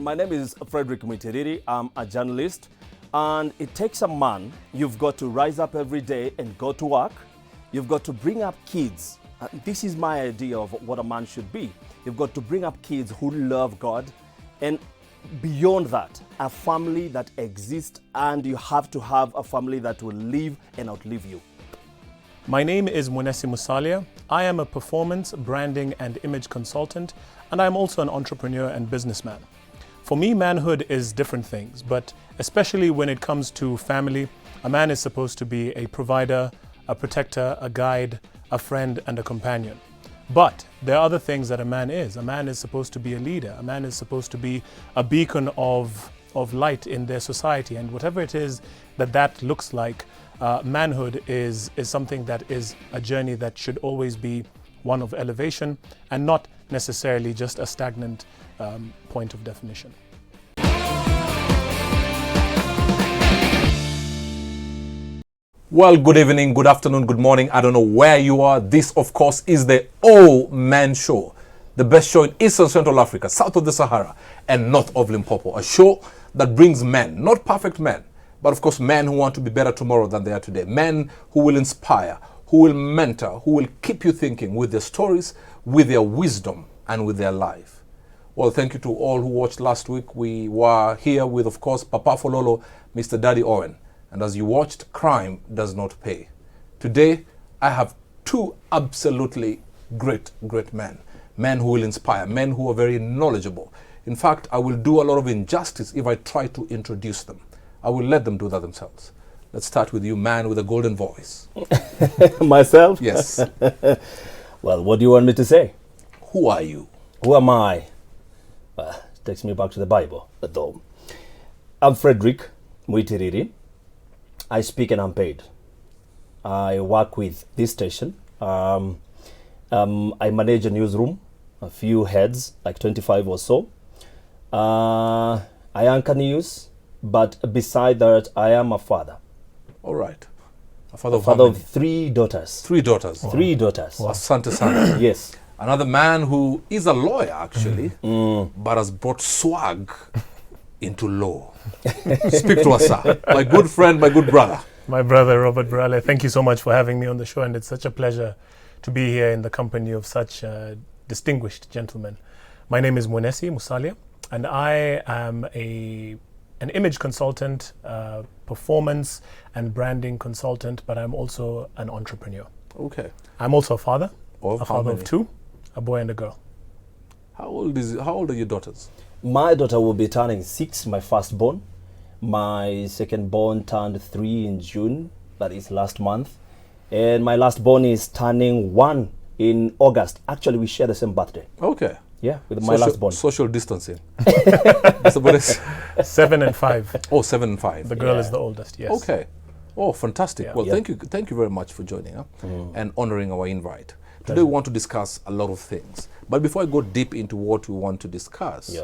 my name is Frederick Mwitiriri. I'm a journalist, and it takes a man. You've got to rise up every day and go to work. You've got to bring up kids. This is my idea of what a man should be. You've got to bring up kids who love God, and beyond that, a family that exists, and you have to have a family that will live and outlive you. My name is Mwenessi Musalia. I am a performance, branding, and image consultant, and I'm also an entrepreneur and businessman. For me, manhood is different things, but especially when it comes to family, a man is supposed to be a provider, a protector, a guide, a friend, and a companion. But there are other things that a man is. A man is supposed to be a leader. A man is supposed to be a beacon of light in their society, and whatever it is that looks like, manhood is something that is a journey that should always be one of elevation and not necessarily just a stagnant point of definition. Well, good evening, good afternoon, good morning. I don't know where you are. This, of course, is the All Man Show, the best show in Eastern Central Africa, south of the Sahara, and north of Limpopo. A show that brings men, not perfect men, but of course men who want to be better tomorrow than they are today. Men who will inspire, who will mentor, who will keep you thinking with their stories, with their wisdom, and with their life. Well, thank you to all who watched last week. We were here with, of course, Papa Fololo, Mr. Daddy Owen. And as you watched, crime does not pay. Today, I have two absolutely great men. Men who will inspire, men who are very knowledgeable. In fact, I will do a lot of injustice if I try to introduce them. I will let them do that themselves. Let's start with you, man with a golden voice. Myself? Yes. Well, what do you want me to say? Who are you? Who am I? Takes me back to the Bible, though. I'm Frederick Mwitiriri. I speak and I'm paid. I work with this station. I manage a newsroom, a few heads, like 25 or so. I anchor news, but beside that, I am a father. All right. A father of three daughters. 3 daughters. Wow. 3 daughters. Wow. Asante sana. Yes. Another man who is a lawyer, actually, but has brought swag into law. Speak to us, sir. My good friend, my good brother. My brother, Robert Brale, thank you so much for having me on the show, and it's such a pleasure to be here in the company of such distinguished gentlemen. My name is Mwenessi Musalia, and I am an image consultant, performance and branding consultant, but I'm also an entrepreneur. Okay. I'm also a father, Of a father of 2, a boy and a girl. How old are your daughters? My daughter will be turning 6, my firstborn. My secondborn turned 3 in June, that is last month. And my lastborn is turning 1 in August. Actually, we share the same birthday. Okay. Yeah, with my lastborn. Social distancing. That's what it's 7 and 5. Oh, 7 and 5. The girl is the oldest, yes. Okay. Oh, fantastic. Yeah. Well, Yeah. thank you very much for joining us and honoring our invite. Today we want to discuss a lot of things. But before I go deep into what we want to discuss,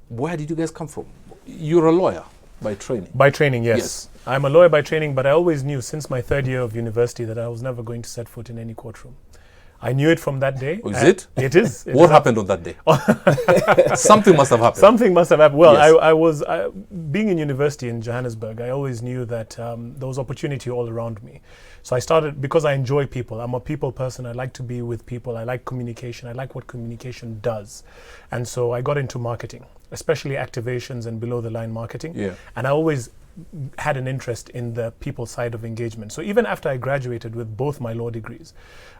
where did you guys come from? You're a lawyer by training. By training, yes. Yes. I'm a lawyer by training, but I always knew since my 3rd year of university that I was never going to set foot in any courtroom. I knew it from that day. Oh, is it? It is. What happened on that day? Something must have happened. Something must have happened. Well, Yes. I was being in university in Johannesburg. I always knew that there was opportunity all around me. So I started, because I enjoy people. I'm a people person. I like to be with people. I like communication. I like what communication does. And so I got into marketing, especially activations and below the line marketing. Yeah. And I always had an interest in the people side of engagement. So even after I graduated with both my law degrees,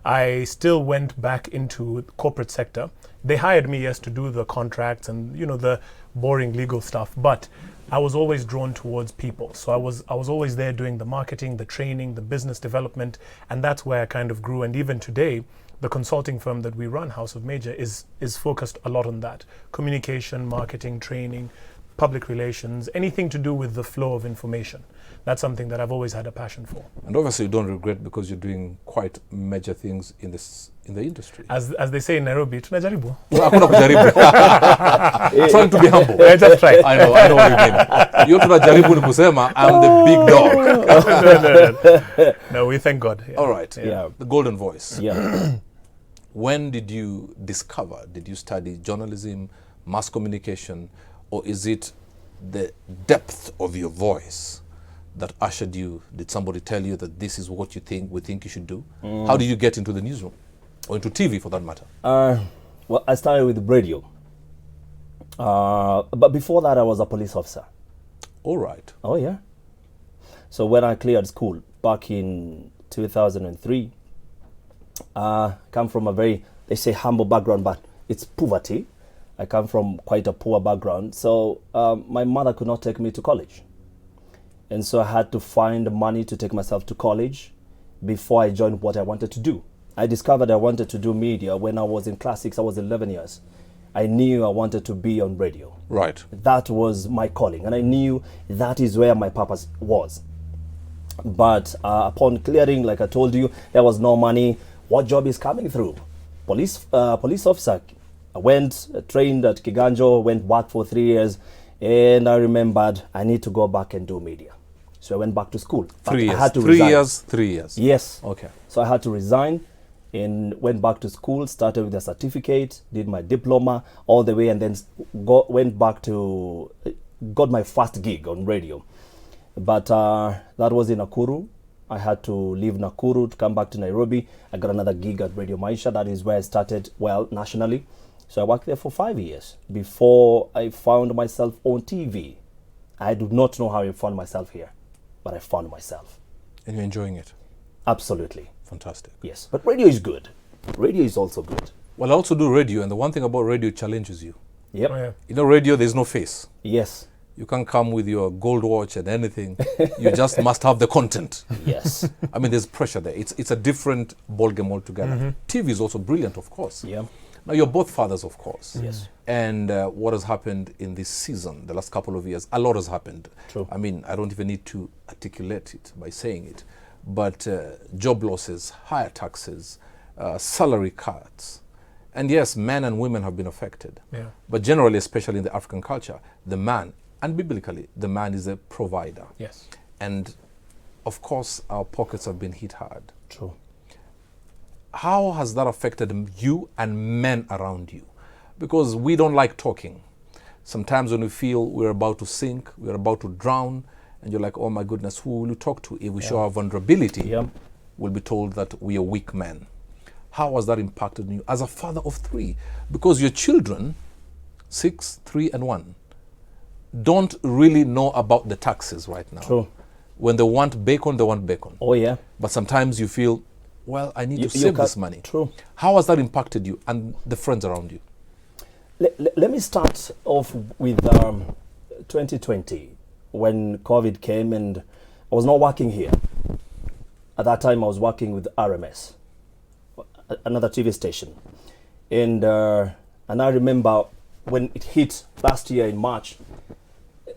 I still went back into the corporate sector. They hired me, yes, to do the contracts and, you know, the boring legal stuff, but I was always drawn towards people. So I was always there doing the marketing, the training, the business development, and that's where I kind of grew. And even today, the consulting firm that we run, House of Major, is focused a lot on that. Communication, marketing, training, public relations, anything to do with the flow of information. That's something that I've always had a passion for. And obviously you don't regret because you're doing quite major things in the industry. As they say in Nairobi, tunajaribu. Hakuna kujaribu. Trying to be humble. Yeah, just try. I know what you mean. Hiyo tunajaribu ni kusema I'm the big dog. No, we thank God. Yeah. All right. Yeah. The golden voice. Yeah. When did you discover, did you study journalism, mass communication, or is it the depth of your voice that ushered you? Did somebody tell you that this is what we think you should do? How did you get into the newsroom, or into TV for that matter? Well, I started with radio. But before that, I was a police officer. All right. Oh, yeah. So when I cleared school back in 2003, come from a very, they say, humble background, but it's poverty. I come from quite a poor background. So my mother could not take me to college. And so I had to find money to take myself to college before I joined what I wanted to do. I discovered I wanted to do media when I was in class 6. I was 11 years. I knew I wanted to be on radio. Right. That was my calling, and I knew that is where my purpose was. But upon clearing, like I told you, there was no money. What job is coming through? Police officer. I went, trained at Kiganjo, went back for 3 years, and I remembered I need to go back and do media. So I went back to school. But 3 years. I had to 3 resign. years. 3 years. Yes. Okay. So I had to resign and went back to school, started with a certificate, did my diploma all the way, and then went back to, got my first gig on radio. But that was in Nakuru. I had to leave Nakuru to come back to Nairobi. I got another gig at Radio Maisha. That is where I started, well, nationally. So I worked there for 5 years before I found myself on TV. I do not know how I found myself here, but I found myself. And you're enjoying it? Absolutely. Fantastic. Yes, but radio is good. Radio is also good. Well, I also do radio, and the one thing about radio, it challenges you. Yep. Oh, yeah. You know, radio, there's no face. Yes. You can't come with your gold watch and anything. You just must have the content. Yes. I mean, there's pressure there. It's a different ballgame altogether. TV is also brilliant, of course. Yeah. Now, you're both fathers, of course. Yes. And what has happened in this season, the last couple of years, a lot has happened. True. I mean, I don't even need to articulate it by saying it. But job losses, higher taxes, salary cuts. And yes, men and women have been affected. Yeah. But generally, especially in the African culture, the man, and biblically, the man is a provider. Yes. And of course, our pockets have been hit hard. True. How has that affected you and men around you? Because we don't like talking. Sometimes when we feel we're about to sink, we're about to drown, and you're like, oh my goodness, who will you talk to? If we show our vulnerability, Yeah. we'll be told that we are weak men. How has that impacted you as a father of 3? Because your children, 6, 3, and 1, don't really know about the taxes right now. True. When they want bacon, they want bacon. Oh, yeah. But sometimes you feel, well, I need to You save can't- this money. True. How has that impacted you and the friends around you? Let me start off with 2020, when COVID came and I was not working here. At that time, I was working with RMS, another TV station. And I remember when it hit last year in March,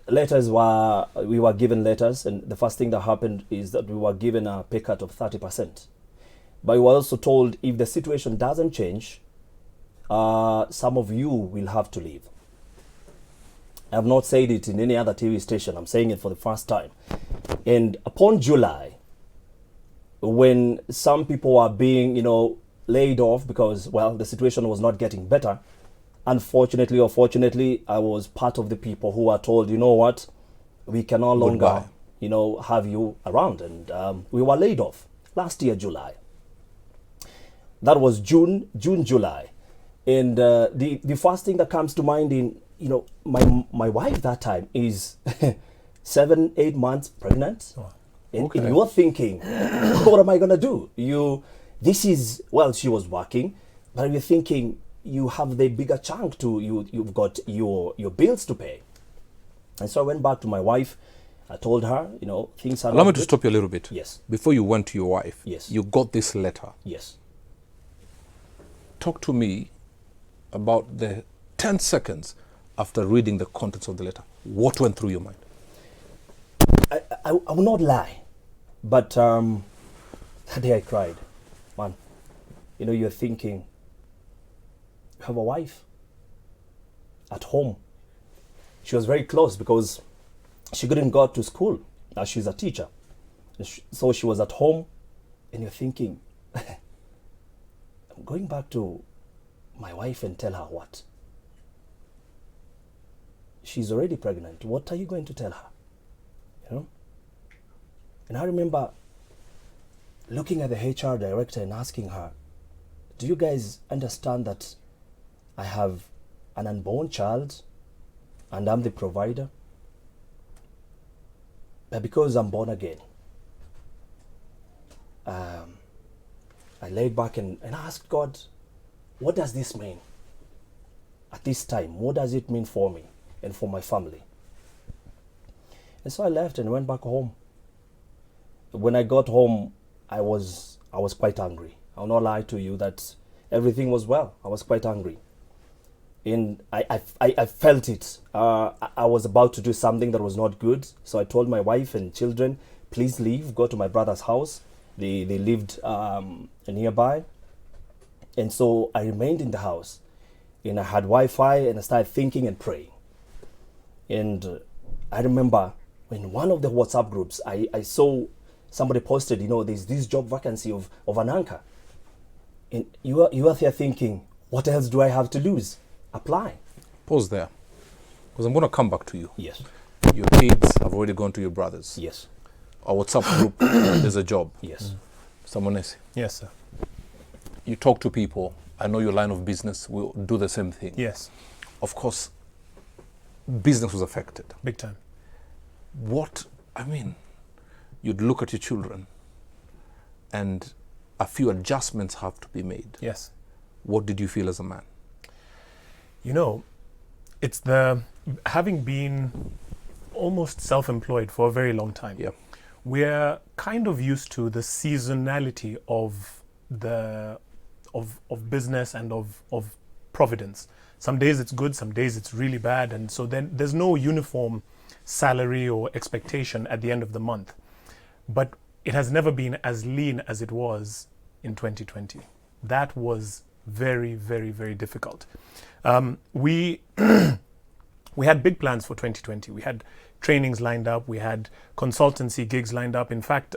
we were given letters, and the first thing that happened is that we were given a pay cut of 30%. But we were also told if the situation doesn't change, some of you will have to leave. I have not said it in any other TV station. I'm saying it for the first time. And upon July, when some people are being, laid off because, well, the situation was not getting better, unfortunately or fortunately, I was part of the people who are told, you know what, we can no longer, Goodbye. have you around. And we were laid off last year, July. That was June, July. And the first thing that comes to mind in, my wife that time is 7-8 months pregnant. Oh, And okay. you're thinking, what am I going to do? She was working, but you're thinking you have the bigger chunk you've got your bills to pay. And so I went back to my wife. I told her, things are Allow not me to good. stop you a little bit. Yes. Before you went to your wife, Yes. you got this letter. Yes. Talk to me about the 10 seconds after reading the contents of the letter. What went through your mind? I will not lie, but that day I cried. Man, you're thinking, you have a wife at home. She was very close because she couldn't go to school. Now she's a teacher. So she was at home, and you're thinking, I'm going back to my wife and tell her what? she's already pregnant. What are you going to tell her? You know? And I remember looking at the HR director and asking her, do you guys understand that I have an unborn child and I'm the provider? But because I'm born again, I laid back and asked God, what does this mean at this time? What does it mean for me and for my family? And so I left and went back home. When I got home, I was quite angry. I'll not lie to you that everything was well. I was quite angry. And I felt it. I was about to do something that was not good. So I told my wife and children, please leave, go to my brother's house. They lived nearby. And so I remained in the house. And I had Wi-Fi and I started thinking and praying. And I remember in one of the WhatsApp groups, I saw somebody posted, there's this job vacancy of an anchor. And you are there thinking, what else do I have to lose? Apply. Pause there, because I'm going to come back to you. Yes. Your kids have already gone to your brothers. Yes. Our WhatsApp group, there's a job. Yes. Samonesi, Yes, sir. you talk to people. I know your line of business will do the same thing. Yes, Of course, business was affected. big time. You'd look at your children and a few adjustments have to be made. Yes. What did you feel as a man? It's having been almost self-employed for a very long time. Yeah. We're kind of used to the seasonality of business and of providence. Some days it's good, some days it's really bad, and so then there's no uniform salary or expectation at the end of the month. But it has never been as lean as it was in 2020. That was very, very, very difficult. We had big plans for 2020. We had trainings lined up. We had consultancy gigs lined up. In fact,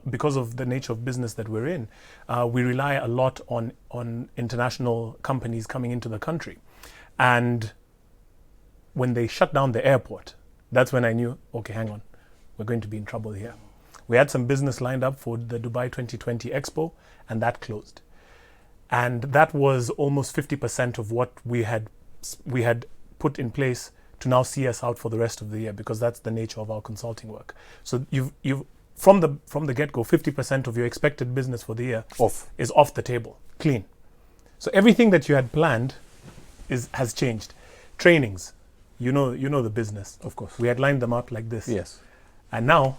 because of the nature of business that we're in, we rely a lot on international companies coming into the country. And when they shut down the airport, that's when I knew, okay, hang on, we're going to be in trouble here. We had some business lined up for the Dubai 2020 Expo, and that closed. And that was almost 50% of what we had put in place to now see us out for the rest of the year, because that's the nature of our consulting work. So you've from the get-go, 50% of your expected business for the year is off the table, clean. So everything that you had planned has changed. Trainings, you know the business. Of course. We had lined them out like this. Yes. And now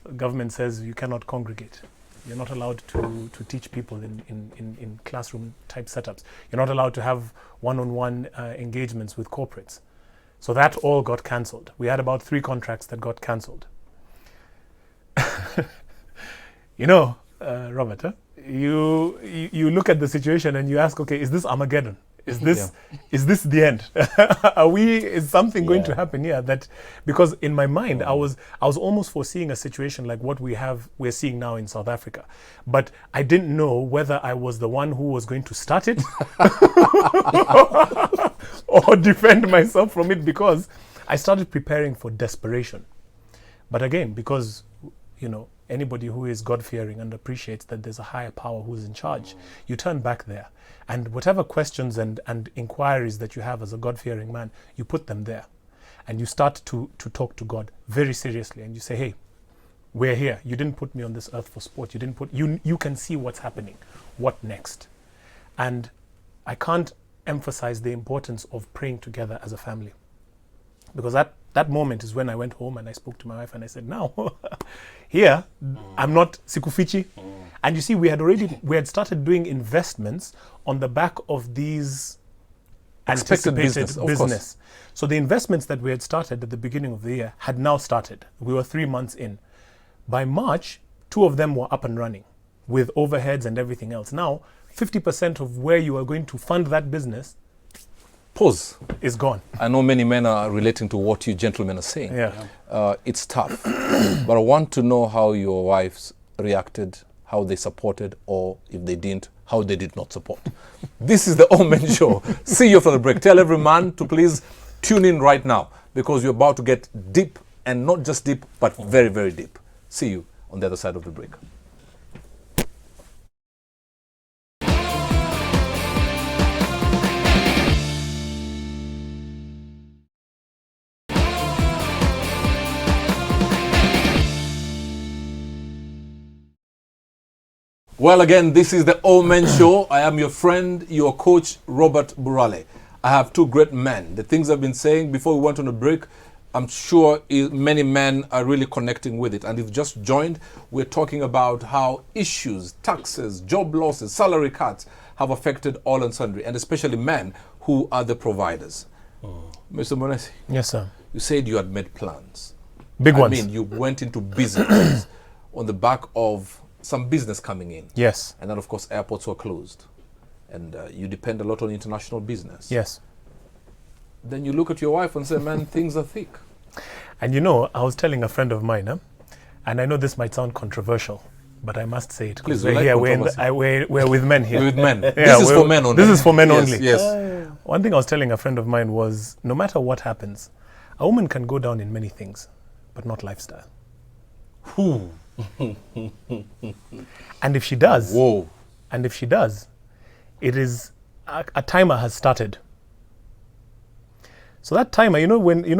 the government says you cannot congregate. You're not allowed to teach people in classroom type setups. You're not allowed to have one-on-one engagements with corporates. So that all got cancelled. We had about 3 contracts that got cancelled. Robert, you look at the situation and you ask, okay, is this Armageddon? Is this the end? Is something going to happen here? That, because in my mind, I was almost foreseeing a situation like what we're seeing now in South Africa, but I didn't know whether I was the one who was going to start it or defend myself from it, because I started preparing for desperation. But again, because anybody who is God-fearing and appreciates that there's a higher power who's in charge, you turn back there. And whatever questions and inquiries that you have as a God-fearing man, you put them there. And you start to talk to God very seriously. And you say, hey, we're here. You didn't put me on this earth for sport. You can see what's happening. What next? And I can't emphasize the importance of praying together as a family. Because that moment is when I went home and I spoke to my wife and I said, now, here, I'm not Sikufichi. And you see, we had started doing investments on the back of these anticipated business. So the investments that we had started at the beginning of the year had now started. We were 3 months in. By March, 2 of them were up and running with overheads and everything else. Now, 50% of where you are going to fund that business is gone. I know many men are relating to what you gentlemen are saying. Yeah. It's tough. But I want to know how your wives reacted, how they supported, or if they didn't, how they did not support. This is the All Men Show. See you after the break. Tell every man to please tune in right now. because you're about to get deep, and not just deep, but very, very deep. See you on the other side of the break. Well, again, this is the All Men Show. I am your friend, your coach, Robert Burale. I have two great men. The things I've been saying before we went on a break, I'm sure many men are really connecting with it. And if you've just joined, we're talking about how issues, taxes, job losses, salary cuts have affected all and sundry, and especially men who are the providers. Mr. Monesi, Yes, sir. you said you had made plans. Big I ones. mean, you went into business on the back of some business coming in. Yes. And then, of course, airports were closed. And you depend a lot on international business. Yes. Then you look at your wife and say, man, things are thick. And you know, I was telling a friend of mine, and I know this might sound controversial, but I must say it. Please, we're we like here, controversy. we're with men here. With men. Yeah, This is for men only. This is for men Yes, only. Yes. One thing I was telling a friend of mine was, no matter what happens, a woman can go down in many things, but not lifestyle. Whew. And if she does, Whoa. it is a timer has started. So that timer,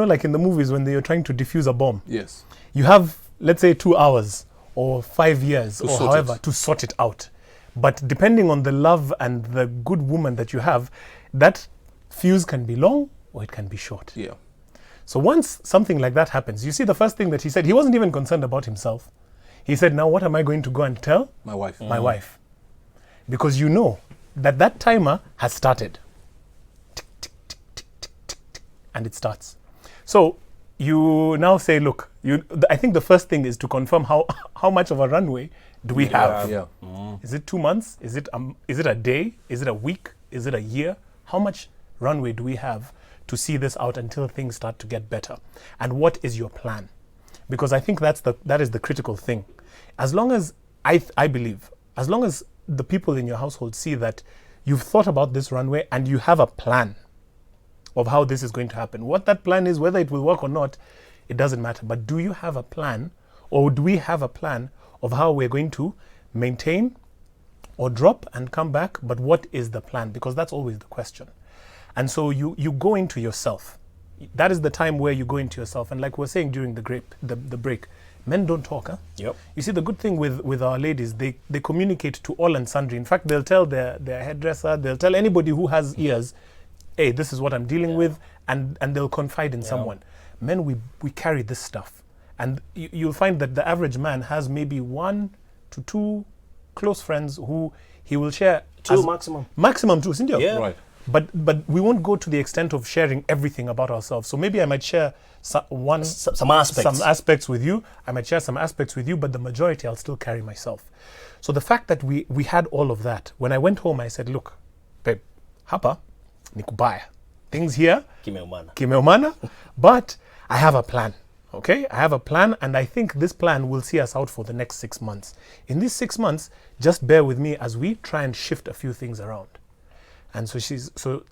like in the movies when you're trying to defuse a bomb, Yes. you have, let's say, 2 hours or 5 years or sort however it. to sort it out. But depending on the love and the good woman that you have, that fuse can be long or it can be short. Yeah. So once something like that happens, you see the first thing that he said, he wasn't even concerned about himself. He said, now what am I going to go and tell My wife. my wife? Because you know that timer has started. Tick, tick, tick, tick, tick, tick, tick, and it starts. So you now say, look, I think the first thing is to confirm how much of a runway do we have? Yeah. Is it 2 months? Is it a day? Is it a week? Is it a year? How much runway do we have to see this out until things start to get better? And what is your plan? Because I think that is the critical thing. As long as I believe, as long as the people in your household see that you've thought about this runway and you have a plan of how this is going to happen. What that plan is, whether it will work or not, it doesn't matter. But do you have a plan, or do we have a plan of how we're going to maintain or drop and come back? But what is the plan? Because that's always the question. And so you go into yourself. That is the time where you go into yourself. And like we're saying during the break, men don't talk. Huh? Yep. You see, the good thing with our ladies, they communicate to all and sundry. In fact, they'll tell their hairdresser, they'll tell anybody who has ears, hey, this is what I'm dealing with, and they'll confide in someone. Men, we carry this stuff. And you'll find that the average man has maybe 1 to 2 close friends who he will share. Two maximum. Maximum 2, isn't it? Yeah. Right. But we won't go to the extent of sharing everything about ourselves. So maybe I might share some aspects with you. I might share some aspects with you, but the majority I'll still carry myself. So the fact that we had all of that, when I went home, I said, look, babe, hapa, nikubaya. Things here, kimeumana, but I have a plan. Okay, I have a plan, and I think this plan will see us out for the next 6 months. In these 6 months, just bear with me as we try and shift a few things around. And so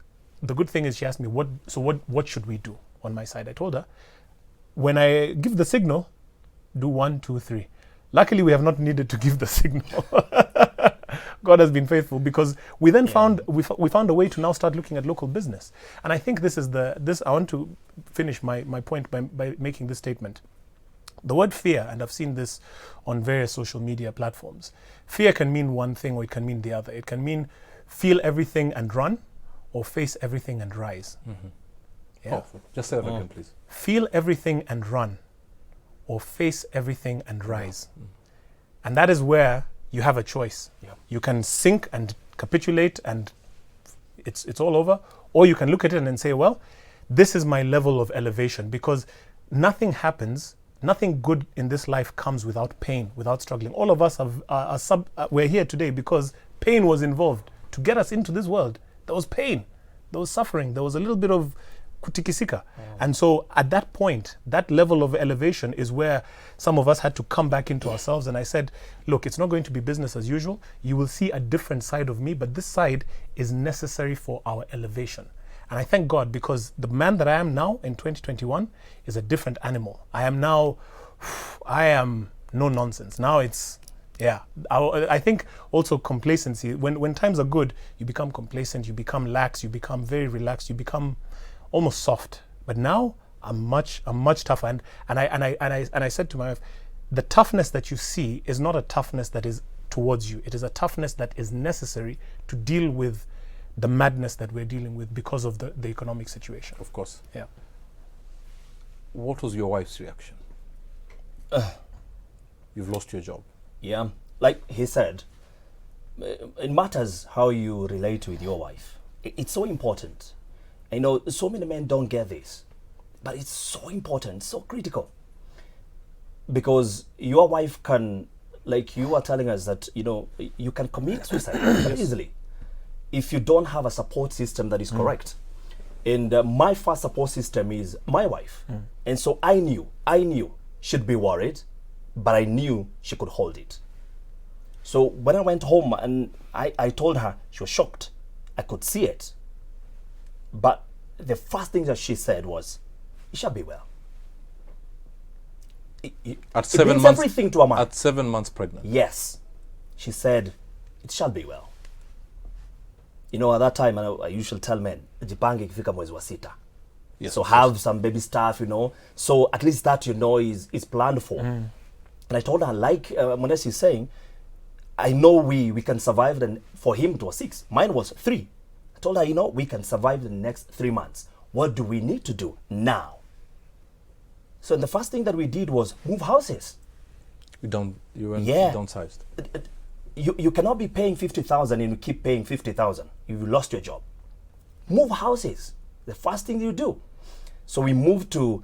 the good thing is she asked me, what should we do on my side? I told her, when I give the signal, do 1, 2, 3. Luckily, we have not needed to give the signal. God has been faithful, because we then found a way to now start looking at local business. And I think this I want to finish my point by making this statement. The word fear, and I've seen this on various social media platforms, fear can mean one thing or it can mean the other. It can mean feel everything and run, or face everything and rise. Mm-hmm. Yeah. Oh, just say that again, please. Feel everything and run, or face everything and rise. And that is where you have a choice. Yeah. You can sink and capitulate and it's all over, or you can look at it and say, well, this is my level of elevation, because nothing good in this life comes without pain, without struggling. All of us we're here today because pain was involved. To get us into this world, there was pain, there was suffering, there was a little bit of kutikisika. And so at that point, that level of elevation is where some of us had to come back into ourselves. And I said, look, it's not going to be business as usual. You will see a different side of me, but this side is necessary for our elevation. And I thank God, because the man that I am now in 2021 is a different animal. I am now, I am no nonsense. Now it's, yeah. I think also complacency, when times are good, you become complacent, you become lax, you become very relaxed, you become almost soft. But now I'm much tougher. And I said to my wife, the toughness that you see is not a toughness that is towards you. It is a toughness that is necessary to deal with the madness that we're dealing with because of the economic situation. Of course. Yeah. What was your wife's reaction? You've lost your job. Yeah, like he said, it matters how you relate with your wife. It's so important. I know so many men don't get this, but it's so important, so critical. Because your wife can, like you are telling us that, you know, you can commit suicide very easily if you don't have a support system that is correct. And my first support system is my wife. And so I knew she'd be worried, but I knew she could hold it. So when I went home and I told her, she was shocked. I could see it. But the first thing that she said was, "It shall be well." At 7 means months, everything to a man. At 7 months pregnant. Yes. She said, "It shall be well." You know, at that time, I usually tell men, jipange ikifika mwezi wa sita. Yes, So of have some baby stuff, you know. So at least that, you know, is planned for. And I told her, like Monesi is saying, I know we can survive. Then for him, it was 6. Mine was 3. I told her, you know, we can survive the next 3 months. What do we need to do now? So the first thing that we did was move houses. You went Yeah. downsized. You cannot be paying 50,000 and you keep paying 50,000. You lost your job. Move houses. The first thing you do. So we moved to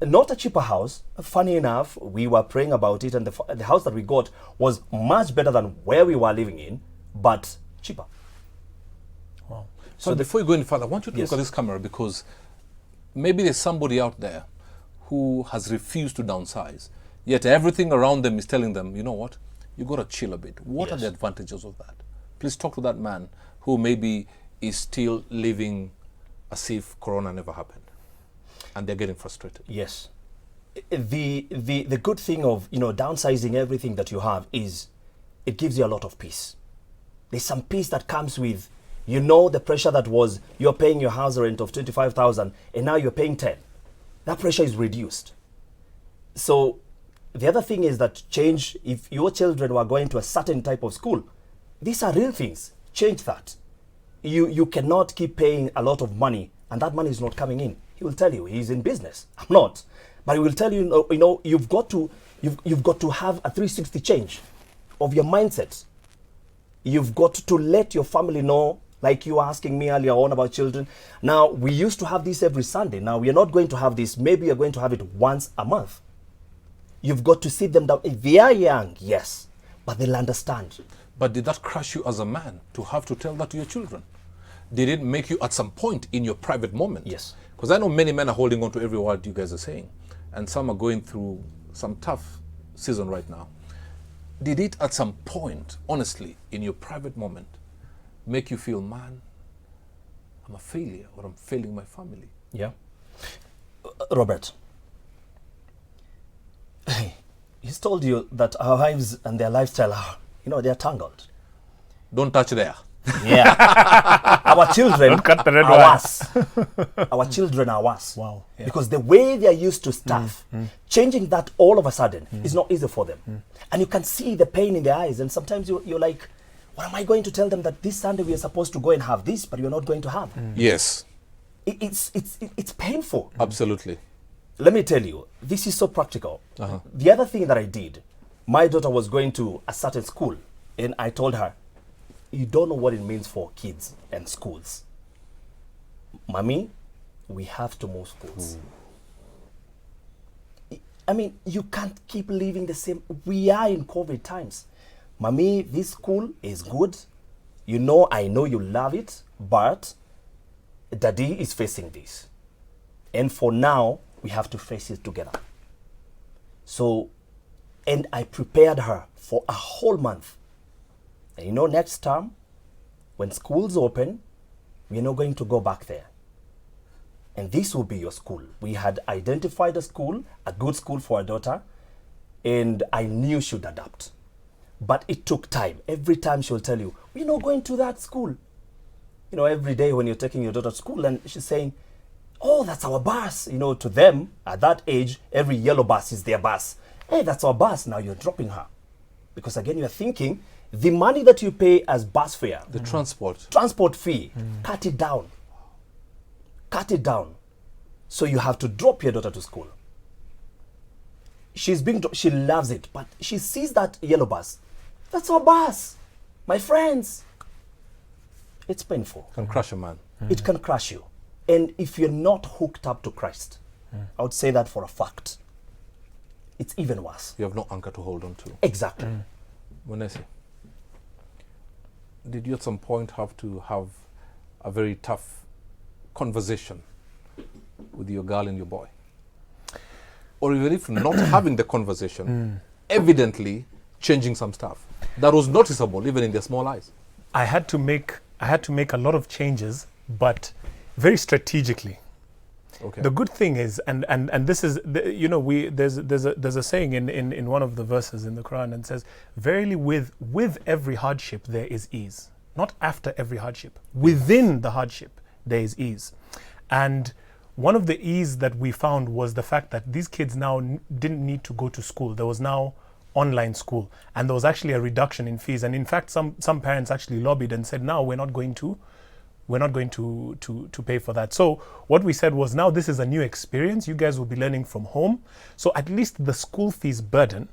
not a cheaper house. Funny enough, we were praying about it, and the house that we got was much better than where we were living in, but cheaper. Wow. So before you go any further, I want you to Yes. look at this camera, because maybe there's somebody out there who has refused to downsize, yet everything around them is telling them, you know what, you got to chill a bit. What are Yes. the advantages of that? Please talk to that man who maybe is still living as if Corona never happened, and they're getting frustrated. Yes. The good thing of, you know, downsizing everything that you have is it gives you a lot of peace. There's some peace that comes with, you know, the pressure that was you're paying your house rent of 25,000 and now you're paying 10. That pressure is reduced. So the other thing is that change, if your children were going to a certain type of school, these are real things. Change that. You cannot keep paying a lot of money and that money is not coming in. He will tell you he's in business. I'm not. But he will tell you, you know, you've got to have a 360 change of your mindset. You've got to let your family know, like you were asking me earlier on about children. Now, we used to have this every Sunday. Now, we are not going to have this. Maybe you're going to have it once a month. You've got to sit them down. If they are young, yes, but they'll understand. But did that crush you as a man to have to tell that to your children? Did it make you at some point in your private moment? Yes. Because I know many men are holding on to every word you guys are saying, and some are going through some tough season right now. Did it at some point, honestly, in your private moment, make you feel, man, I'm a failure, or I'm failing my family? Yeah. Robert, he's told you that our lives and their lifestyle are, you know, they're tangled. Don't touch there. Yeah. Our children Don't cut the red are wire. worse. Our children are worse. Wow. Yeah. Because the way they're used to stuff, changing that all of a sudden is not easy for them. And you can see the pain in their eyes. And sometimes you're like, what am I going to tell them that this Sunday we are supposed to go and have this, but you're not going to have? Yes, It's painful. absolutely. Let me tell you, this is so practical. The other thing that I did, my daughter was going to a certain school, and I told her, you don't know what it means for kids and schools. Mommy, we have to move schools. I mean, you can't keep living the same. We are in COVID times. Mommy, this school is good. You know, I know you love it, but Daddy is facing this. And for now, we have to face it together. So, and I prepared her for a whole month. And you know, next term, when schools open, we're not going to go back there. and this will be your school. We had identified a school, a good school for our daughter, and I knew she'd adapt. But it took time. Every time she'll tell you, we're not going to that school. You know, every day when you're taking your daughter to school and she's saying, oh, that's our bus. You know, to them, at that age, every yellow bus is their bus. Hey, that's our bus. Now you're dropping her. Because again, you're thinking, the money that you pay as bus fare, The transport fee, cut it down. Cut it down. So you have to drop your daughter to school. She loves it, but she sees that yellow bus. That's our bus. My friends. It's painful. Can crush a man. It can crush you. And if you're not hooked up to Christ, I would say that for a fact, it's even worse. You have no anchor to hold on to. Exactly. Mwenesi, did you at some point have to have a very tough conversation with your girl and your boy? Or even if not having the conversation, evidently changing some stuff that was noticeable even in their small eyes? I had to make a lot of changes, but very strategically. Okay. The good thing is, and this is, there's a saying in one of the verses in the Quran, and it says, verily with every hardship there is ease. Not after every hardship. Within the hardship there is ease. And one of the ease that we found was the fact that these kids now didn't need to go to school. There was now online school, and there was actually a reduction in fees. And in fact, some parents actually lobbied and said, now we're not going to pay for that. So what we said was, now this is a new experience. You guys will be learning from home. So at least the school fees burden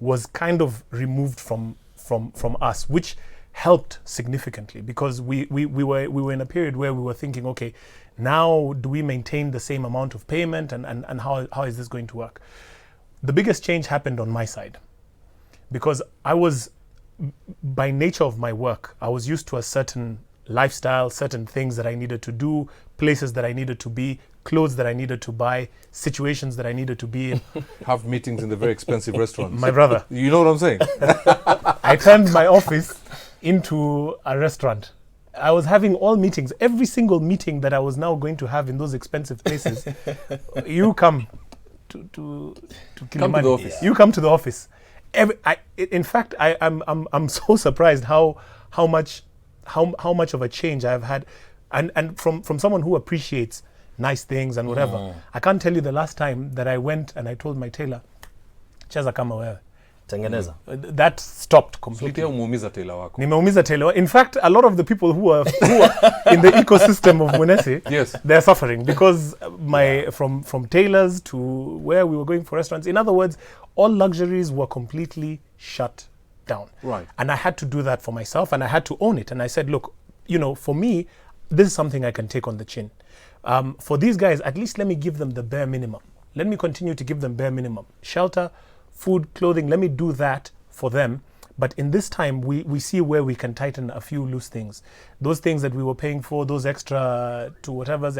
was kind of removed from us, which helped significantly, because we were in a period where we were thinking, okay, now do we maintain the same amount of payment, and how is this going to work? The biggest change happened on my side, because I was, by nature of my work, I was used to a certain lifestyle, certain things that I needed to do, places that I needed to be, clothes that I needed to buy, situations that I needed to be in. Have meetings in the very expensive restaurants. My brother. You know what I'm saying? I turned my office into a restaurant. I was having all meetings, every single meeting that I was now going to have in those expensive places. You come to Come to the office. You come to the office. In fact, I'm so surprised how much of a change I've had, and from someone who appreciates nice things and whatever. I can't tell you the last time that I went and I told my tailor, cheza kama wewe. Tengeneza. That stopped So completely. pia umeumiza tailor wako. Nimeumiza tailor. In fact, a lot of the people who are in the ecosystem of Mwenesi, Yes. they're suffering because from tailors to where we were going for restaurants. In other words, all luxuries were completely shut down. Right. And I had to do that for myself, and I had to own it. And I said, look, for me, this is something I can take on the chin. For these guys, at least let me give them the bare minimum. Let me continue to give them bare minimum. Shelter, food, clothing, let me do that for them. But in this time, we see where we can tighten a few loose things. Those things that we were paying for, those extra to whatever,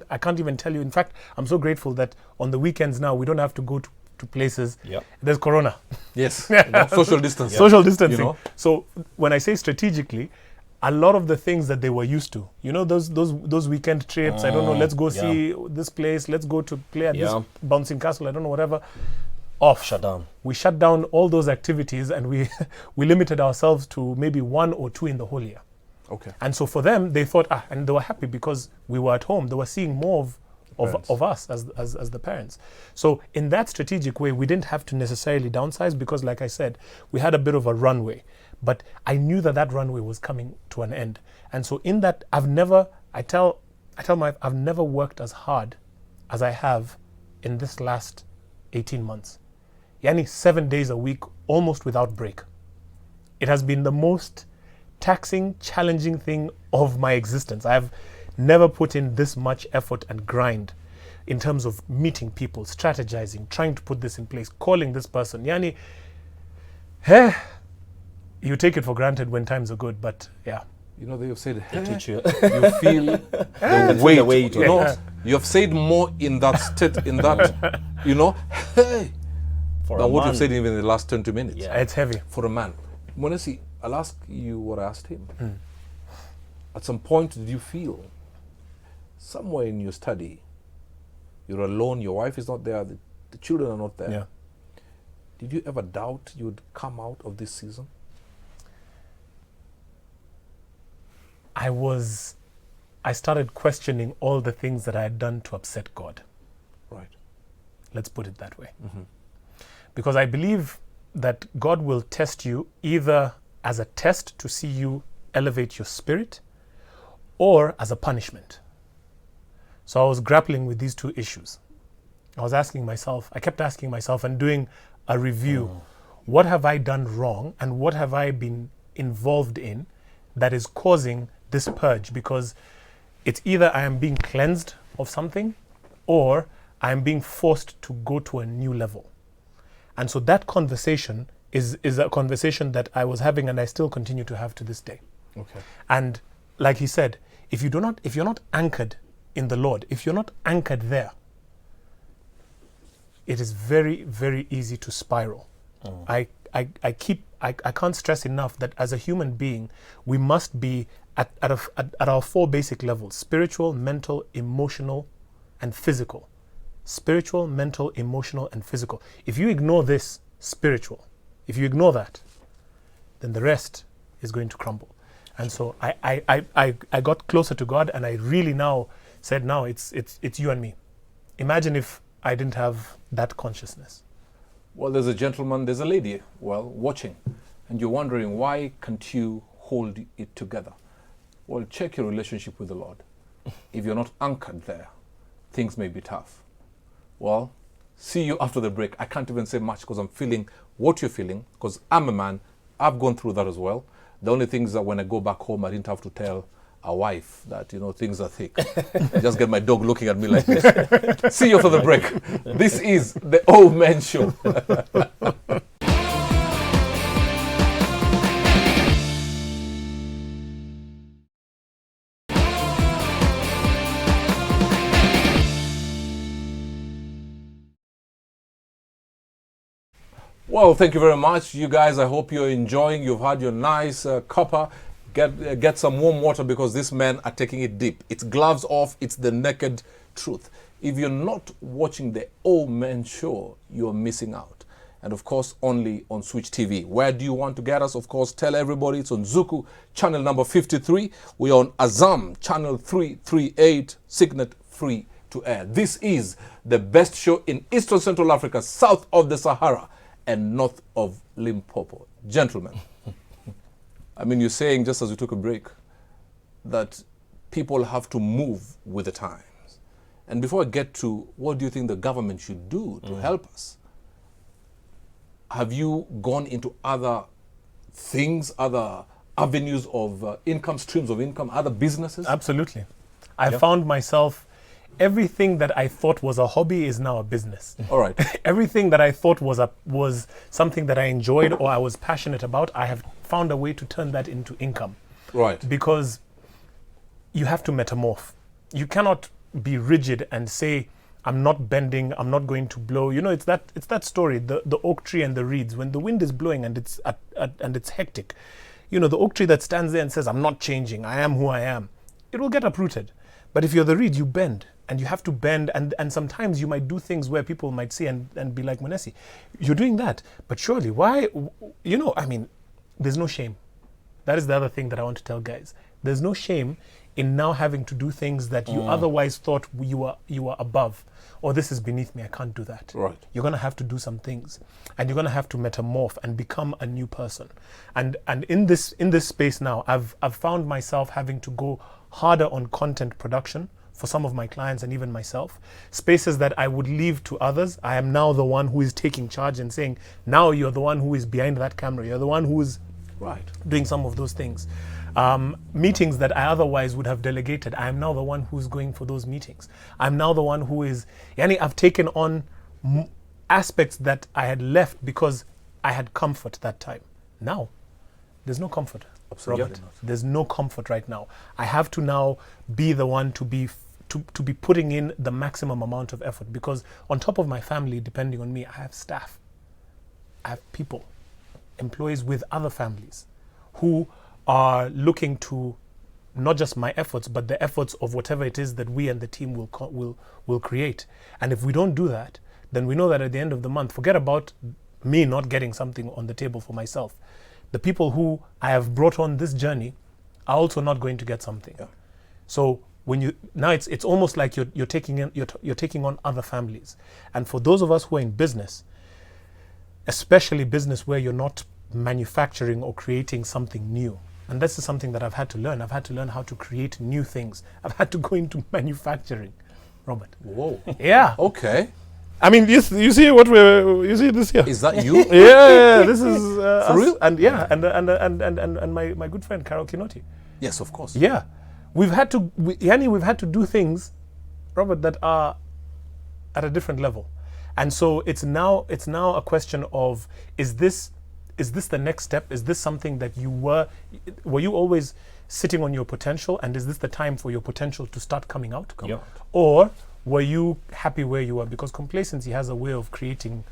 I can't even tell you. In fact, I'm so grateful that on the weekends now, we don't have to go to places. Yep. There's Corona. Yes. Social distancing. Social distancing. You know? So when I say strategically, a lot of the things that they were used to, those weekend trips, I don't know, let's go see this place, let's go to play at this bouncing castle, I don't know, whatever, off. Shut down. We shut down all those activities, and we limited ourselves to maybe 1 or 2 in the whole year. Okay. And so for them, they thought, and they were happy because we were at home. They were seeing more of us as the parents. So in that strategic way, we didn't have to necessarily downsize, because like I said, we had a bit of a runway, but I knew that runway was coming to an end. And so in that, I've never worked as hard as I have in this last 18 months. Yani 7 days a week, almost without break. It has been the most taxing, challenging thing of my existence. I've never put in this much effort and grind in terms of meeting people, strategizing, trying to put this in place, calling this person. Yani, you take it for granted when times are good, but yeah. They have said, Teach you. you feel the weight. You have said more in that state, in that, For than a what man, you've said even in the last 20 minutes. Yeah. It's heavy. For a man. Mwenesi, I'll ask you what I asked him. At some point, did you feel somewhere in your study You're alone. Your wife is not there. The children are not there. Yeah. Did you ever doubt you'd come out of this season? I started questioning all the things that I had done to upset God. Right. Let's put it that way. Because I believe that God will test you either as a test to see you elevate your spirit or as a punishment. So I was grappling with these two issues. I kept asking myself and doing a review. What have I done wrong and what have I been involved in that is causing this purge? Because it's either I am being cleansed of something or I am being forced to go to a new level. And so that conversation is a conversation that I was having and I still continue to have to this day. Okay. And like he said, if you're not anchored in the Lord, if you're not anchored there, it is very, very easy to spiral. I can't stress enough that as a human being, we must be at our four basic levels: spiritual, mental, emotional, and physical. Spiritual, mental, emotional, and physical. If you ignore this spiritual, if you ignore that, then the rest is going to crumble. And so I got closer to God, and I really now said, now it's you and me. Imagine if I didn't have that consciousness. Well, there's a gentleman, there's a lady, watching, and you're wondering, why can't you hold it together? Well, check your relationship with the Lord. If you're not anchored there, things may be tough. Well, see you after the break. I can't even say much because I'm feeling what you're feeling, because I'm a man. I've gone through that as well. The only thing is that when I go back home, I didn't have to tell a wife that, things are thick. I just get my dog looking at me like this. See you after the break. This is the Old Man Show. Well, thank you very much, you guys. I hope you're enjoying. You've had your nice cuppa. Get some warm water because these men are taking it deep. It's gloves off. It's the naked truth. If you're not watching the Old Man Show, you're missing out. And of course, only on Switch TV. Where do you want to get us? Of course, tell everybody it's on Zuku, channel number 53. We're on Azam, channel 338, Signet free to air. This is the best show in Eastern Central Africa, south of the Sahara, and north of Limpopo. Gentlemen, I mean, you're saying, just as we took a break, that people have to move with the times. And before I get to what do you think the government should do to help us, have you gone into other things, other avenues of income, streams of income, other businesses? Absolutely. I found myself, everything that I thought was a hobby is now a business. All right. Everything that I thought was something that I enjoyed or I was passionate about, I have found a way to turn that into income. Right. Because you have to metamorph. You cannot be rigid and say, I'm not bending, I'm not going to blow. It's that story, the oak tree and the reeds. When the wind is blowing and it's hectic, the oak tree that stands there and says, I'm not changing, I am who I am, it will get uprooted. But if you're the reed, you bend. And you have to bend, and sometimes you might do things where people might see and be like, Monesi, you're doing that, but surely, why? There's no shame. That is the other thing that I want to tell guys. There's no shame in now having to do things that you otherwise thought you were above, or this is beneath me, I can't do that. Right. You're gonna have to do some things, and you're gonna have to metamorph and become a new person. And in this space now, I've found myself having to go harder on content production for some of my clients and even myself. Spaces that I would leave to others, I am now the one who is taking charge and saying, now you're the one who is behind that camera, you're the one who is doing some of those things. Meetings that I otherwise would have delegated, I am now the one who's going for those meetings. I'm now the one who is, I've taken on aspects that I had left because I had comfort that time. Now, there's no comfort. Absolutely Robert, not. there's no comfort right now. I have to now be the one to be putting in the maximum amount of effort, because on top of my family depending on me, I have staff, I have people, employees with other families who are looking to not just my efforts, but the efforts of whatever it is that we and the team will create. And if we don't do that, then we know that at the end of the month, forget about me not getting something on the table for myself. The people who I have brought on this journey are also not going to get something. Yeah. So when you now it's almost like you're taking on other families. And for those of us who are in business, especially business where you're not manufacturing or creating something new. And this is something that I've had to learn. I've had to learn how to create new things. I've had to go into manufacturing, Robert. Whoa. Yeah. Okay. I mean, you see you see this here. Is that you? Yeah, this is For real? And yeah, and my good friend Carol Kinoti. Yes, of course. Yeah, we've had to do things, Robert, that are at a different level, and so it's now a question of is this the next step? Is this something that were you always sitting on your potential, and is this the time for your potential to start coming out? Or were you happy where you were? Because complacency has a way of creating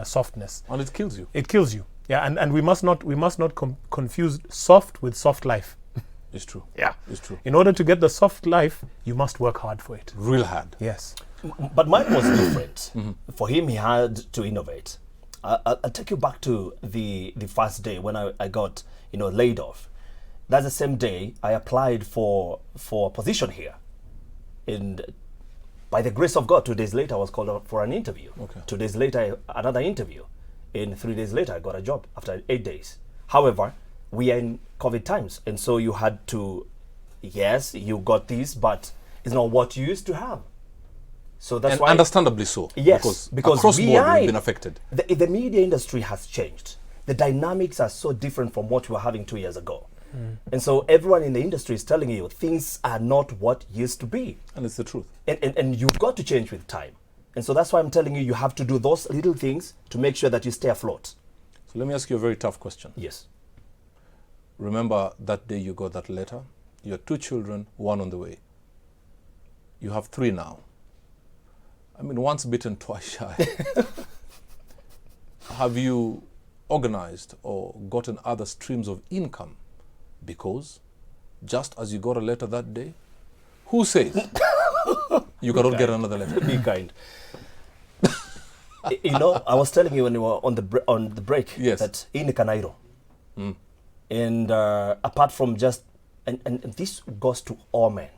softness. And it kills you. It kills you. Yeah, and we must not confuse soft with soft life. It's true. Yeah, It's true. in order to get the soft life, you must work hard for it. Real hard. Yes. But mine was different. For him, he had to innovate. I'll take you back to the first day when I got laid off. That's the same day I applied for a position here, and by the grace of God, 2 days later I was called up for an interview. Okay. 2 days later another interview, and 3 days later I got a job after 8 days. However, we are in COVID times, and so you had to, yes, you got this, but it's not what you used to have. So that's And why, understandably so. yes, because across we board are we've been affected. The media industry has changed. The dynamics are so different from what we were having 2 years ago. And so everyone in the industry is telling you things are not what used to be. And it's the truth. And you've got to change with time. And so that's why I'm telling you, you have to do those little things to make sure that you stay afloat. So let me ask you a very tough question. Yes. Remember that day you got that letter? You had 2 children, 1 on the way. You have 3 now. I mean, once bitten, twice shy. Have you organized or gotten other streams of income? Because just as you got a letter that day, who says you cannot get another letter? Be kind. I was telling you when we were on the break, Yes. that in Kanairo, and apart from just, and this goes to all men,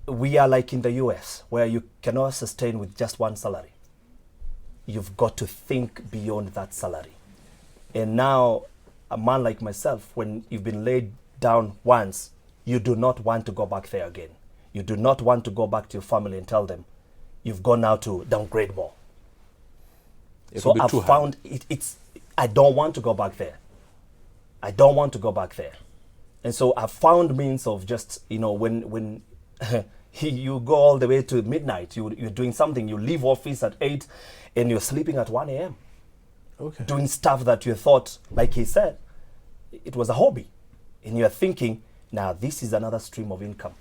we are like in the US, where you cannot sustain with just one salary. You've got to think beyond that salary. And now, a man like myself, when you've been laid down once, you do not want to go back there again. You do not want to go back to your family and tell them you've gone now to downgrade more. It So will be I've too hard. found I don't want to go back there. I don't want to go back there. And so I've found means of just, when you go all the way to midnight, you're doing something, you leave office at 8 and you're sleeping at 1 a.m. Okay. doing stuff that you thought, like he said, it was a hobby. And you're thinking, now this is another stream of income.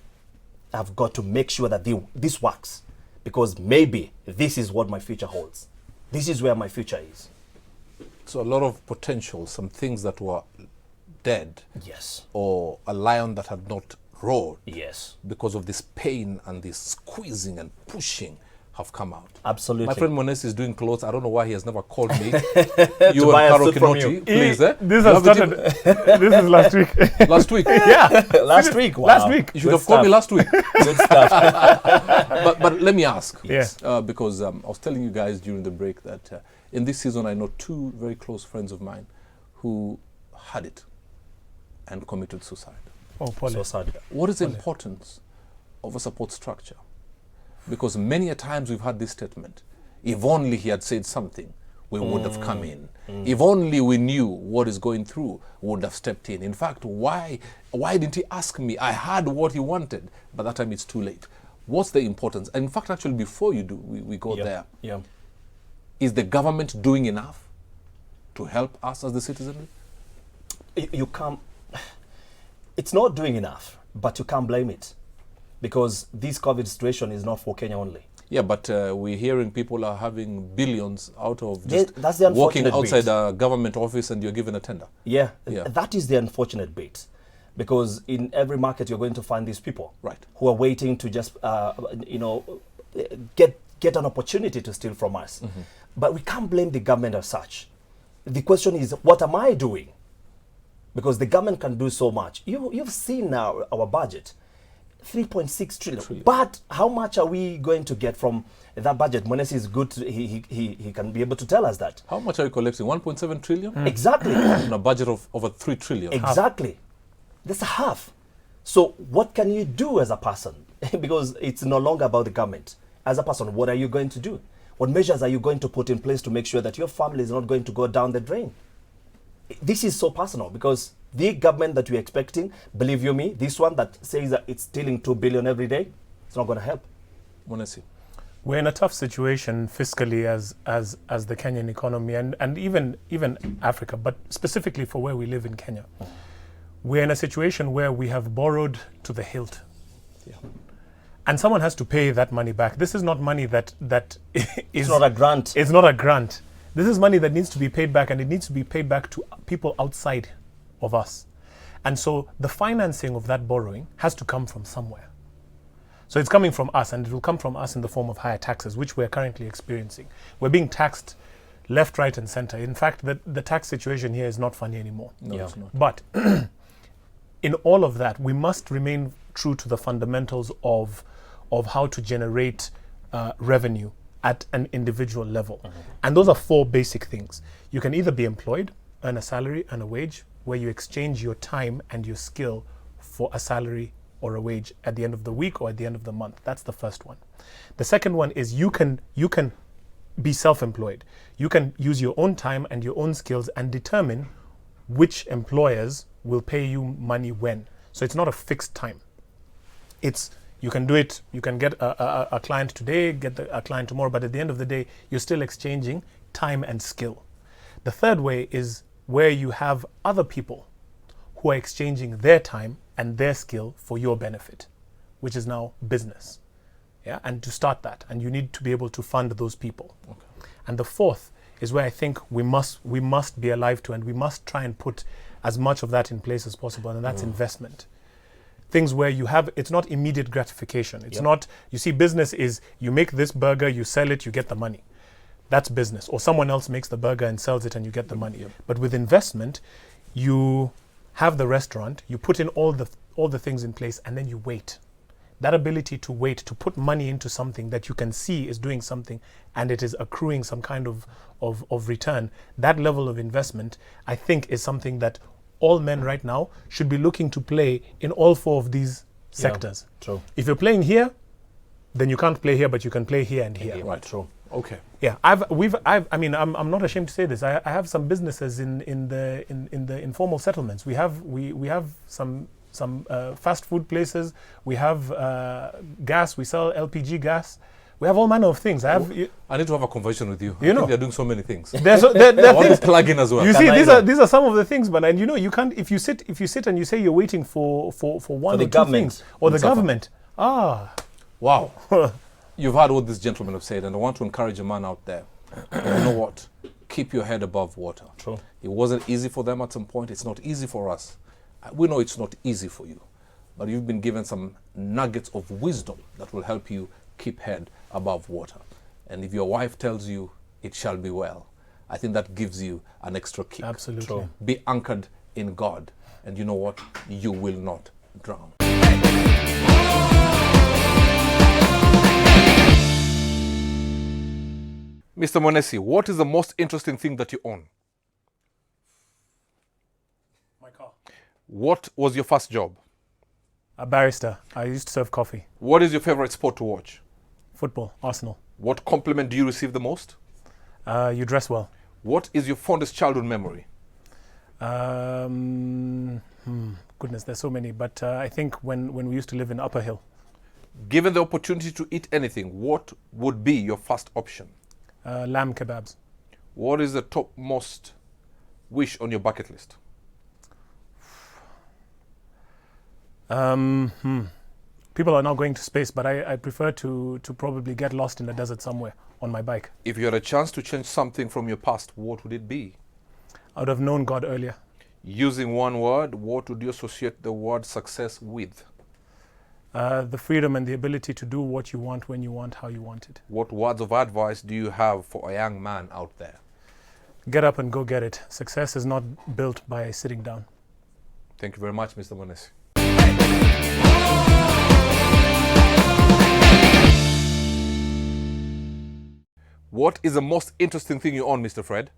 I've got to make sure that this works, because maybe this is what my future holds. This is where my future is. So a lot of potential, some things that were dead, Yes. or a lion that had not roared Yes. because of this pain and this squeezing and pushing have come out. Absolutely. My friend Mones is doing clothes. I don't know why he has never called me. You buy and a Karo suit from Kinoti, you. please. This You has have a started. This is last week. tip? Last week. Yeah. Last week. Wow. Last week. You should have called me last week. Good stuff. But let me ask. Yes. Because I was telling you guys during the break that in this season I know 2 very close friends of mine who had it and committed suicide. Oh, Paul. So sad. What is the importance of a support structure? Because many a times we've had this statement, if only he had said something, we would have come in. If only we knew what is going through, we would have stepped in. In fact, why didn't he ask me? I had what he wanted, but that time it's too late. What's the importance? And in fact, actually, before you do, we go there. Yeah. Is the government doing enough to help us as the citizenry? You can't. It's not doing enough, but you can't blame it, because this COVID situation is not for Kenya only. Yeah, but we're hearing people are having billions out of Yeah, just that's the walking unfortunate outside bit. a government office and you're given a tender. Yeah, Yeah. that is the unfortunate bit. because in every market you're going to find these people Right. who are waiting to just get an opportunity to steal from us. But we can't blame the government as such. The question is, what am I doing? Because the government can do so much. You've seen now our budget, 3.6 trillion. But how much are we going to get from that budget? Mwenesi is good. He can be able to tell us that. How much are you collecting? 1.7 trillion? Exactly. On a budget of over 3 trillion. Exactly. That's half. So what can you do as a person? Because it's no longer about the government. As a person, what are you going to do? What measures are you going to put in place to make sure that your family is not going to go down the drain? This is so personal because the government that we're expecting, believe you me, this one that says that it's stealing 2 billion every day, it's not going to help. Mwenesi. We're in a tough situation fiscally as the Kenyan economy and even Africa, but specifically for where we live in Kenya. We're in a situation where we have borrowed to the hilt. Yeah. And someone has to pay that money back. This is not money that is... It's not a grant. It's not a grant. This is money that needs to be paid back, and it needs to be paid back to people outside of us. And so the financing of that borrowing has to come from somewhere. So it's coming from us, and it will come from us in the form of higher taxes, which we're currently experiencing. We're being taxed left, right, and center. In fact, the tax situation here is not funny anymore. No, it's not. But in all of that, we must remain true to the fundamentals of how to generate revenue at an individual level. And those are 4 basic things. You can either be employed, earn a salary and a wage, where you exchange your time and your skill for a salary or a wage at the end of the week or at the end of the month. That's the first one. The second one is you can be self-employed. You can use your own time and your own skills and determine which employers will pay you money when. So it's not a fixed time. It's you can do it, you can get a client today, get a client tomorrow, but at the end of the day, you're still exchanging time and skill. The third way is where you have other people who are exchanging their time and their skill for your benefit, which is now business. Yeah, and to start that, and you need to be able to fund those people. Okay. And the fourth is where I think we must be alive to, and we must try and put as much of that in place as possible, and that's investment. Things where you have, it's not immediate gratification. It's not, you see, business is you make this burger, you sell it, you get the money. That's business. Or someone else makes the burger and sells it and you get the money. But with investment, you have the restaurant, you put in all the things in place, and then you wait. That ability to wait, to put money into something that you can see is doing something and it is accruing some kind of return, that level of investment, I think, is something that all men right now should be looking to play in all 4 of these sectors. True. If you're playing here, then you can't play here, but you can play here and here. Right. True. Okay. Yeah, I'm not ashamed to say this. I have some businesses in the informal settlements. We have some fast food places. We have gas. We sell LPG gas. We have all manner of things. I need to have a conversation with you. You know, they're doing so many things. They're I want to plug in as well. You see, these are some of the things, but and you can't if you sit and you say you're waiting for one or two things or the government. Wow. You've heard what this gentleman have said, and I want to encourage a man out there. You know what? Keep your head above water. True. It wasn't easy for them at some point. It's not easy for us. We know it's not easy for you, but you've been given some nuggets of wisdom that will help you keep head above water. And if your wife tells you it shall be well, I think that gives you an extra kick. Absolutely. True. Be anchored in God, and you know what? You will not drown. Mr. Mwenesi, what is the most interesting thing that you own? My car. What was your first job? A barrister. I used to serve coffee. What is your favorite sport to watch? Football. Arsenal. What compliment do you receive the most? You dress well. What is your fondest childhood memory? Goodness, there's so many. But I think when we used to live in Upper Hill. Given the opportunity to eat anything, what would be your first option? Lamb kebabs. What is the topmost wish on your bucket list? People are now going to space, but I prefer to probably get lost in the desert somewhere on my bike. If you had a chance to change something from your past, what would it be? I would have known God earlier. Using one word, what would you associate the word success with? The freedom and the ability to do what you want, when you want, how you want it. What words of advice do you have for a young man out there? Get up and go get it. Success is not built by sitting down. Thank you very much, Mr. Mwenessi. What is the most interesting thing you own, Mr. Fred?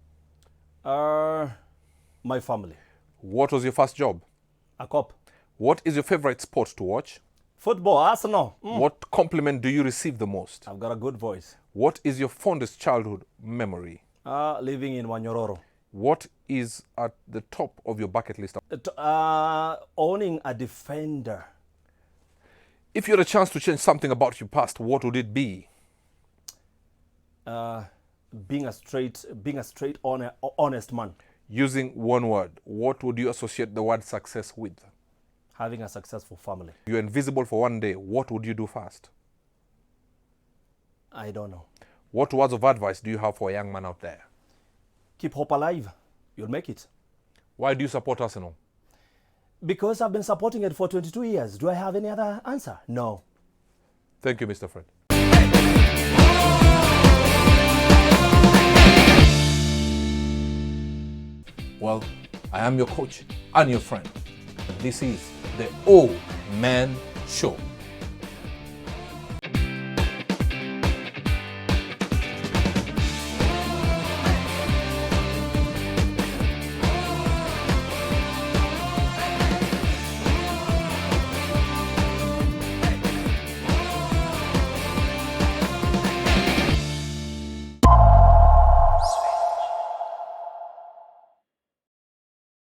My family. What was your first job? A cop. What is your favorite sport to watch? Football, Arsenal. What compliment do you receive the most? I've got a good voice. What is your fondest childhood memory? Living in Wanyororo. What is at the top of your bucket list? Owning a Defender. If you had a chance to change something about your past, what would it be? Being a straight, honest man. Using one word, what would you associate the word success with? Having a successful family. You're invisible for one day. What would you do first? I don't know. What words of advice do you have for a young man out there? Keep hope alive. You'll make it. Why do you support Arsenal? Because I've been supporting it for 22 years. Do I have any other answer? No. Thank you, Mr. Fred. Well, I am your coach and your friend. This is the All Man Show.